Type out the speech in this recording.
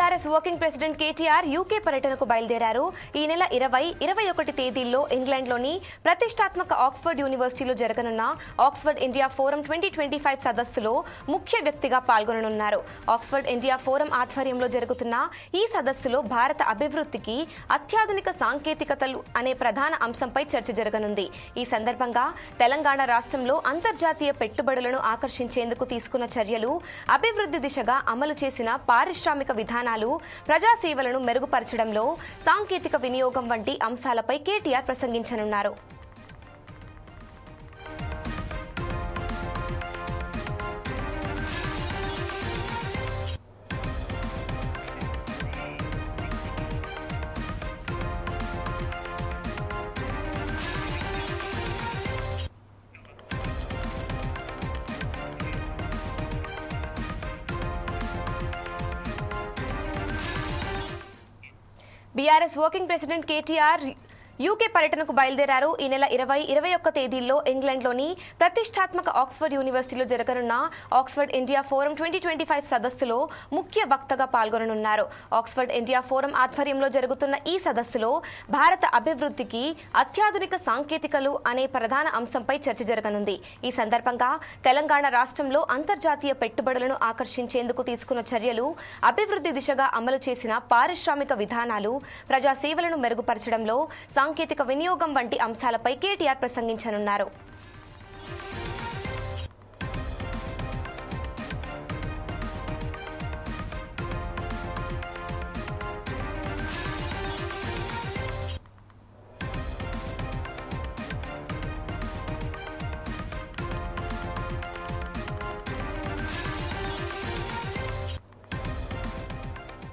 BRS working president KTR UK పర్యటనకు బయలుదేరారు. ఈ నెల 20, 21 తేదీల్లో ఇంగ్లాండ్లోని ప్రతిష్టాత్మక ఆక్స్ఫర్డ్ యూనివర్సిటీలో జరగనున్న ఆక్స్ఫర్డ్ ఇండియా ఫోరం 2025 సదస్సులో ముఖ్య వ్యక్తిగా పాల్గొననున్నారు. ఆక్స్ఫర్డ్ ఇండియా ఫోరం ఆధ్వర్యంలో జరుగుతున్న ఈ సదస్సులో భారత అభివృద్ధికి అత్యాధునిక సాంకేతికతలు అనే ప్రధాన అంశంపై చర్చ జరగనుంది. ఈ సందర్భంగా తెలంగాణ రాష్ట్రంలో అంతర్జాతీయ పెట్టుబడులను ఆకర్షించేందుకు తీసుకున్న చర్యలు, అభివృద్ధి దిశగా అమలు చేసిన పారిశ్రామిక విధానాలు, ప్రజాసేవలను మెరుగుపరచడంలో సాంకేతిక వినియోగం వంటి అంశాలపై కేటీఆర్ ప్రసంగించనున్నారు. BRS working president KTR UK పర్యటనకు బయలుదేరారు. ఈ నెల 20, 21 తేదీల్లో ఇంగ్లాండ్లోని ప్రతిష్టాత్మక ఆక్స్ఫర్డ్ యూనివర్సిటీలో జరగనున్న ఆక్స్ఫర్డ్ ఇండియా ఫోరం 2025 సదస్సులో ముఖ్య వక్తగా పాల్గొననున్నారు. ఆక్స్ఫర్డ్ ఇండియా ఫోరం ఆధ్వర్యంలో జరుగుతున్న ఈ సదస్సులో భారత అభివృద్ధికి అత్యాధునిక సాంకేతికలు అనే ప్రధాన అంశంపై చర్చ జరగనుంది. ఈ సందర్భంగా తెలంగాణ రాష్ట్రంలో అంతర్జాతీయ పెట్టుబడులను ఆకర్షించేందుకు తీసుకున్న చర్యలు, అభివృద్ధి దిశగా అమలు చేసిన పారిశ్రామిక విధానాలు, ప్రజాసేవలను మెరుగుపరచడంలో సాంకేతిక వినియోగం వంటి అంశాలపై కేటీఆర్ ప్రసంగించనున్నారు.